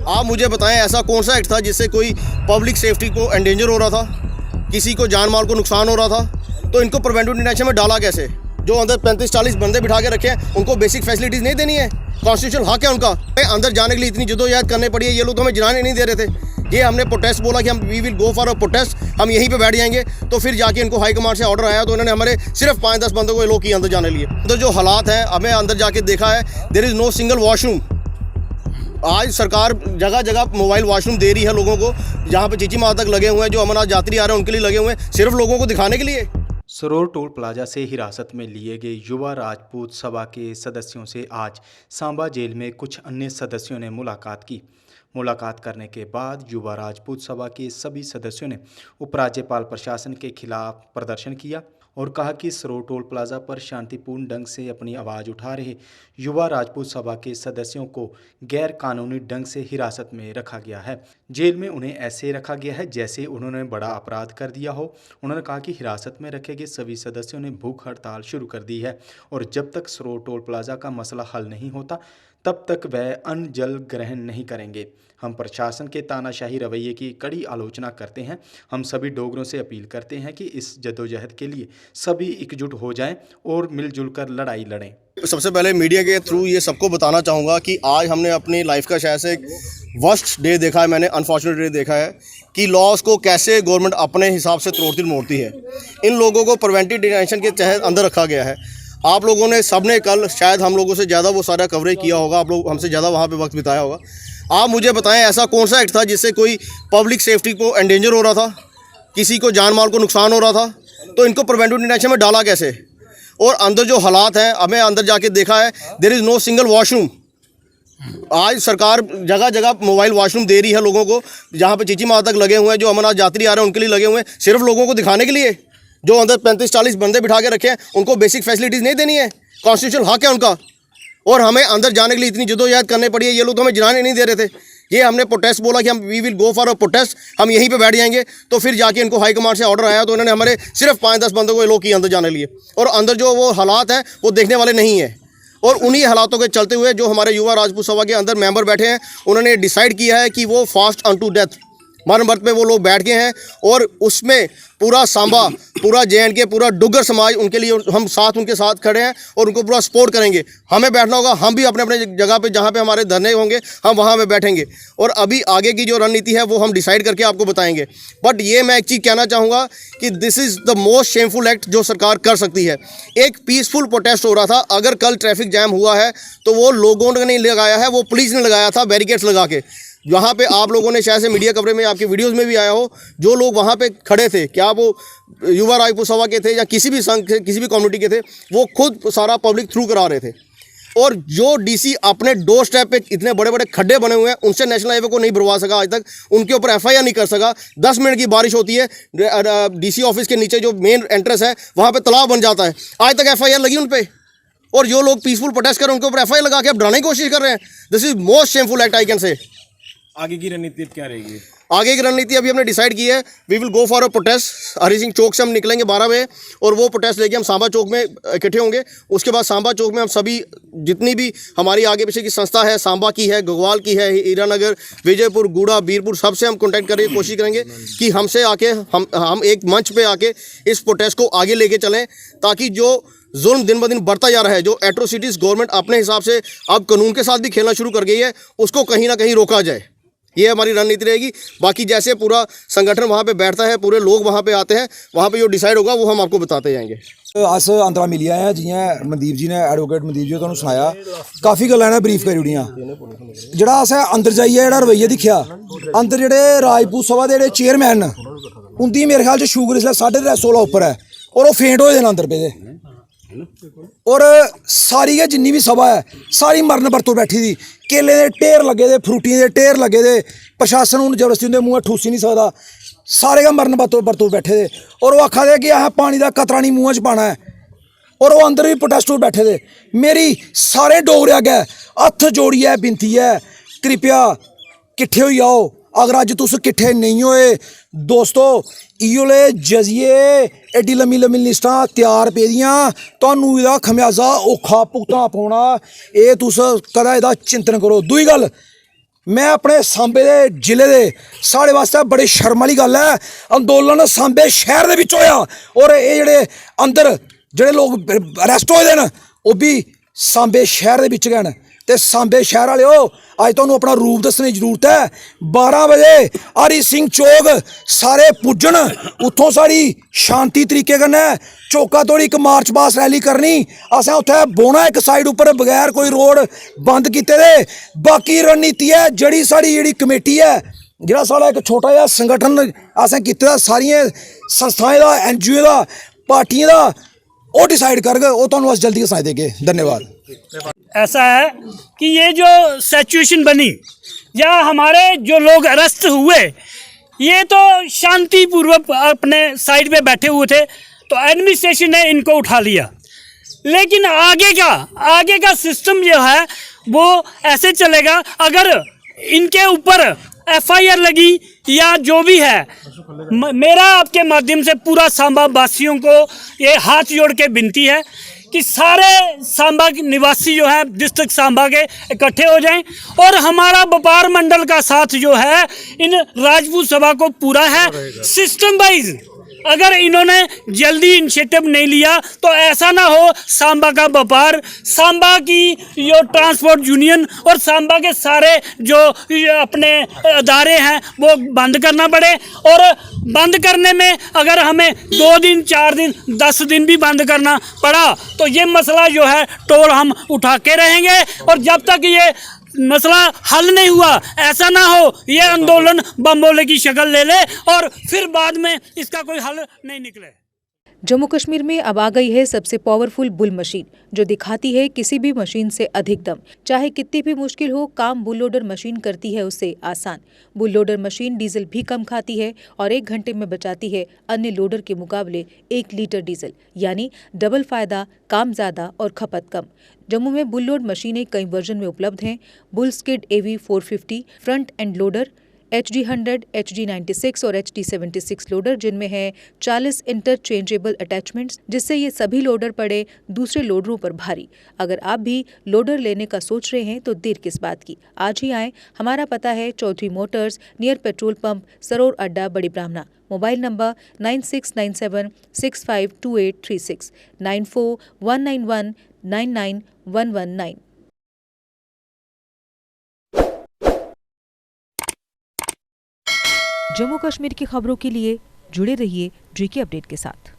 आप मुझे बताएं ऐसा कौन सा एक्ट था जिससे कोई पब्लिक सेफ्टी को एंडेंजर हो रहा था, किसी को जान माल को नुकसान हो रहा था, तो इनको प्रिवेंटिव डिटेंशन में डाला कैसे? जो अंदर 35-40 बंदे बिठा के रखे हैं उनको बेसिक फैसिलिटीज़ नहीं देनी है? कॉन्स्टिट्यूशनल हक है उनका। अंदर जाने के लिए इतनी जद्दोजहद करनी पड़ी है, ये लोग तो हमें जाने नहीं दे रहे थे। ये हमने प्रोटेस्ट बोला कि हम we will go for a protest, हम यहीं पे बैठ जाएंगे, तो फिर जाके इनको हाई कमांड से ऑर्डर आया तो उन्होंने हमारे सिर्फ 5-10 बंदों को लोग किए अंदर जाने लिए। तो जो हालात हैं हमें अंदर जाके देखा है, there is no single washroom. आज सरकार जगह जगह मोबाइल वॉशरूम दे रही है लोगों को, जहाँ पे चीची माता तक लगे हुए हैं, जो अमरनाथ यात्री आ रहे हैं उनके लिए लगे हुए हैं, सिर्फ लोगों को दिखाने के लिए। सरोर टोल प्लाजा से हिरासत में लिए गए युवा राजपूत सभा के सदस्यों से आज सांबा जेल में कुछ अन्य सदस्यों ने मुलाकात की। मुलाकात करने के बाद युवा राजपूत सभा के सभी सदस्यों ने उपराज्यपाल प्रशासन के खिलाफ प्रदर्शन किया और कहा कि सरोर टोल प्लाजा पर शांतिपूर्ण ढंग से अपनी आवाज़ उठा रहे युवा राजपूत सभा के सदस्यों को गैर कानूनी ढंग से हिरासत में रखा गया है। जेल में उन्हें ऐसे रखा गया है जैसे उन्होंने बड़ा अपराध कर दिया हो। उन्होंने कहा कि हिरासत में रखे गए सभी सदस्यों ने भूख हड़ताल शुरू कर दी है और जब तक सरोर टोल प्लाजा का मसला हल नहीं होता तब तक वह अन्न जल ग्रहण नहीं करेंगे। हम प्रशासन के तानाशाही रवैये की कड़ी आलोचना करते हैं। हम सभी डोगरों से अपील करते हैं कि इस जद्दोजहद के लिए सभी एकजुट हो जाएं और मिलजुल कर लड़ाई लड़ें। सबसे पहले मीडिया के थ्रू ये सबको बताना चाहूँगा कि आज हमने अपनी लाइफ का शायद से वर्स्ट डे देखा है, मैंने अनफॉर्चुनेट डे देखा है कि लॉज को कैसे गवर्नमेंट अपने हिसाब से तोड़ती मोड़ती है। इन लोगों को प्रिवेंटिव डिटेंशन के तहत अंदर रखा गया है। आप लोगों ने सबने कल शायद हम लोगों से ज़्यादा वो सारा कवरेज किया होगा, आप लोग हमसे ज़्यादा वहाँ पे वक्त बिताया होगा। आप मुझे बताएं ऐसा कौन सा एक्ट था जिससे कोई पब्लिक सेफ्टी को एंडेंजर हो रहा था, किसी को जान माल को नुकसान हो रहा था, तो इनको प्रिवेंटिव डिटेंशन में डाला कैसे? और अंदर जो हालात हैं हमें अंदर जाके देखा है, there is no single washroom. आज सरकार जगह जगह मोबाइल वॉशरूम दे रही है लोगों को, जहाँ पे चीची माता तक लगे हुए हैं, जो अमरनाथ यात्री आ रहे हैं उनके लिए लगे हुए हैं, सिर्फ लोगों को दिखाने के लिए। जो अंदर 35-40 बंदे बिठा के रखे हैं उनको बेसिक फैसिलिटीज़ नहीं देनी है? कॉन्स्टिट्यूशनल हक है उनका। और हमें अंदर जाने के लिए इतनी जद्दोजहद करनी पड़ी है, ये लोग तो हमें जाने नहीं दे रहे थे। ये हमने प्रोटेस्ट बोला कि हम we will go for a protest, हम यहीं पे बैठ जाएंगे, तो फिर जाके इनको हाई कमांड से ऑर्डर आया तो उन्होंने हमारे सिर्फ 5-10 बंदों को लोग किए अंदर जाने लिए। और अंदर जो वो हालात हैं वो देखने वाले नहीं है। और उन्हीं हालातों के चलते हुए जो हमारे युवा राजपूत सभा के अंदर मेंबर बैठे हैं, उन्होंने डिसाइड किया है कि वो फास्ट अन टू डेथ, मरण व्रत पे वो लोग बैठ गए हैं। और उसमें पूरा सांबा, पूरा JNK, पूरा डुग्गर समाज उनके लिए, हम साथ उनके साथ खड़े हैं और उनको पूरा सपोर्ट करेंगे। हमें बैठना होगा, हम भी अपने अपने जगह पे जहाँ पे हमारे धरने होंगे हम वहाँ पे बैठेंगे। और अभी आगे की जो रणनीति है वो हम डिसाइड करके आपको बताएंगे। बट ये मैं एक चीज़ कहना चाहूँगा कि this is the most shameful act जो सरकार कर सकती है। एक पीसफुल प्रोटेस्ट हो रहा था, अगर कल ट्रैफिक जैम हुआ है तो वो लोगों ने नहीं लगाया है, वो पुलिस ने लगाया था बैरिकेड्स लगा के। वहाँ पे आप लोगों ने शायद से मीडिया कवरेज में, आपकी वीडियोस में भी आया हो, जो लोग वहाँ पे खड़े थे, क्या वो युवा राजपूत सभा के थे या किसी भी संघ के, किसी भी कम्युनिटी के थे, वो खुद सारा पब्लिक थ्रू करा रहे थे। और जो DC अपने डोर स्टेप पे इतने बड़े बड़े खड्डे बने हुए हैं, उनसे नेशनल हाईवे को नहीं भरवा सका आज तक, उनके ऊपर FIR नहीं कर सका। 10 मिनट की बारिश होती है, DC ऑफिस के नीचे जो मेन एंट्रेंस है वहाँ पर तालाब बन जाता है, आज तक FIR लगी उन पर। और जो लोग पीसफुल प्रोटेस्ट कर रहे हैं उनके ऊपर FIR लगा के अब डराने की कोशिश कर रहे हैं। This is most shameful act I can say. आगे की रणनीति क्या रहेगी? आगे की रणनीति अभी हमने डिसाइड की है, we will go for a protest. Hari Singh Chowk से हम निकलेंगे 12 बजे और वो प्रोटेस्ट लेके हम सांबा चौक में इकट्ठे होंगे। उसके बाद सांबा चौक में हम सभी जितनी भी हमारी आगे पीछे की संस्था है, सांबा की है, गगवाल की है, हीरानगर, विजयपुर, गूड़ा, बीरपुर, सबसे हम कॉन्टैक्ट करने की कोशिश करेंगे कि हमसे आके हम एक मंच पे आके इस प्रोटेस्ट को आगे लेके चलें, ताकि जो जुल्म दिन ब दिन बढ़ता जा रहा है, जो एट्रोसिटीज़ गवर्नमेंट अपने हिसाब से अब कानून के साथ भी खेलना शुरू कर गई है, उसको कहीं ना कहीं रोका जाए। ये हमारी रणनीति रहेगी। बाकी जैसे पूरा संगठन वहाँ पे बैठता है, पूरे लोग वहाँ पे आते हैं, वहाँ पे जो डिसाइड होगा वो हम आपको बताते जाएंगे। अस अंतरा मिली आए हैं, जियां मनदीप जी ने, एडवोकेट मनदीप जी तुहानूं सुनाया, काफ़ी गल्लां ने ब्रीफ करी ओड़ियां। जिहड़ा असें अंदर जाइए जिहड़ा रवैया दिक्खेआ, अंदर जिहड़े राजपूत सभा दे जिहड़े चेयरमैन न, उंदी मेरे ख्याल च शुगर इसलै 16.5 उप्पर है और वो फेंट होए दे अंदर पेदे। और सारी गै जिन्नी भी सभा है सारी मरन बरतों बैठी दी, केले दे ढेर लगे दे, फ्रूटियां दे ढेर लगे दे, प्रशासन हूँ जबरदस्ती उंदे मूँह ठूसी नहीं सकदा, सारे गै मरन बरतों बैठे दे। और वो आखा दे कि असें पानी का कतरा नहीं मूँह च पाना है, और वो अंदर भी प्रोटेस्ट बैठे दे। मेरी सारे डोगरे अग्गै हत्थ जोड़िए बिनती है, कृपया किट्ठे होई आओ, अगर अज तुस किट्ठे नहीं होए दोस्तों इयोले जजिए एड्डी लम्मी लम्मी लिस्टां तैयार पेदियां तुहानूं इहदा खमियाजा औखा भुगतना पौना एह् तुस कदें इहदा चिंतन करो। दूई गल मैं अपने सांबे दे जिले दे साढ़े वास्ते बड़ी शर्म वाली गल है अंदोलन सांबे शहर दे विच होया और ये जेह्ड़े अंदर जेह्ड़े लोग अरेस्ट होए दे न ओह् भी सांबे शहर दे विच गै न ते सांबे शहर वाले हो अज तुहानूं अपना रूप दस्सने की जरूरत है। 12 बजे हरी सिंह चौक सारे पुज्जन उत्थों साड़ी शांति तरीके कन्नै चौका तोड़ी एक मार्च पास रैली करनी असें उत्थै बौह्ना एक साइड उप्पर बगैर कोई रोड बंद कीते दे। बाकी रणनीति है जेह्ड़ी साड़ी जेह्ड़ी कमेटी है जेह्ड़ा साढ़ा एक छोटा जिहा संगठन असें कीते दा सारियें संस्थाएं दा NGO दा पार्टियां दा वो डिसाइड करगे वो तुहानूं अस जल्दी सनाई देंगे। धन्यवाद। ऐसा है कि ये जो सिचुएशन बनी या हमारे जो लोग अरेस्ट हुए ये तो शांतिपूर्वक अपने साइड पे बैठे हुए थे तो एडमिनिस्ट्रेशन ने इनको उठा लिया, लेकिन आगे का सिस्टम जो है वो ऐसे चलेगा। अगर इनके ऊपर FIR लगी या जो भी है, मेरा आपके माध्यम से पूरा सांबा वासियों को ये हाथ जोड़ के विनती है कि सारे सांबा निवासी जो है डिस्ट्रिक्ट सांबा के इकट्ठे हो जाएं और हमारा व्यापार मंडल का साथ जो है इन राजपूत सभा को पूरा है। सिस्टम वाइज अगर इन्होंने जल्दी इनिशिएटिव नहीं लिया तो ऐसा ना हो सांबा का व्यापार, सांबा की जो ट्रांसपोर्ट यूनियन और सांबा के सारे जो अपने अदारे हैं वो बंद करना पड़े। और बंद करने में अगर हमें 2 दिन 4 दिन 10 दिन भी बंद करना पड़ा तो ये मसला जो है टोल हम उठा के रहेंगे। और जब तक ये मसला हल नहीं हुआ ऐसा ना हो ये आंदोलन बमबोले की शक्ल ले ले और फिर बाद में इसका कोई हल नहीं निकले। जम्मू कश्मीर में अब आ गई है सबसे पावरफुल बुल मशीन जो दिखाती है किसी भी मशीन से अधिक दम। चाहे कितनी भी मुश्किल हो काम बुल लोडर मशीन करती है उससे आसान। बुल लोडर मशीन डीजल भी कम खाती है और 1 घंटे में बचाती है अन्य लोडर के मुकाबले 1 लीटर डीजल, यानी डबल फायदा, काम ज़्यादा और खपत कम। जम्मू में बुल लोड मशीनें कई वर्जन में उपलब्ध हैं। Bull skid AV 450 front end loader, HD 100, HD 96 और HD 76 लोडर जिनमें है 40 इंटरचेंजेबल अटैचमेंट्स जिससे ये सभी लोडर पड़े दूसरे लोडरों पर भारी। अगर आप भी लोडर लेने का सोच रहे हैं तो देर किस बात की, आज ही आएँ। हमारा पता है Chaudhary motors near petrol pump Saror अड्डा बड़ी ब्राह्मणा। Mobile number 9697652836 9419199119। जम्मू कश्मीर की खबरों के लिए जुड़े रहिए GK अपडेट के साथ।